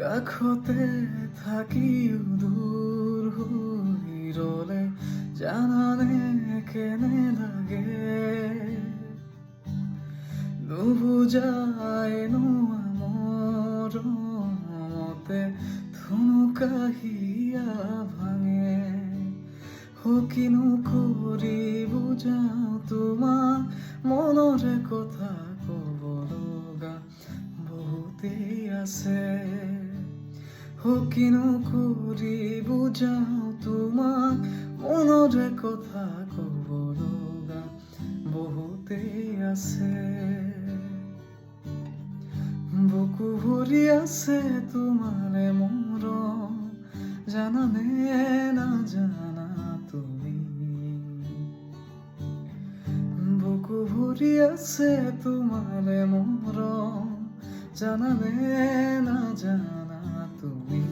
কাষতে থাকি দূৰ হৈ ৰলে জানানে কেনে লাগে নুবুজাইনো মৰমতে থুনুকাহিয়া ভাঙে কিনো কৰি বুজাও তোমাক মনৰে কথা ক'ব লগা বহুতেই আছে কিনো কৰি বুজাও তোমাক মনৰে কথা ক'ব লগা বহুতেই আছে বুকু ভৰি আছে তোমাৰে মৰম জানানে নাজানা তুমি বুকু ভৰি আছে তোমাৰে মৰম জানানে নাজানা তুমি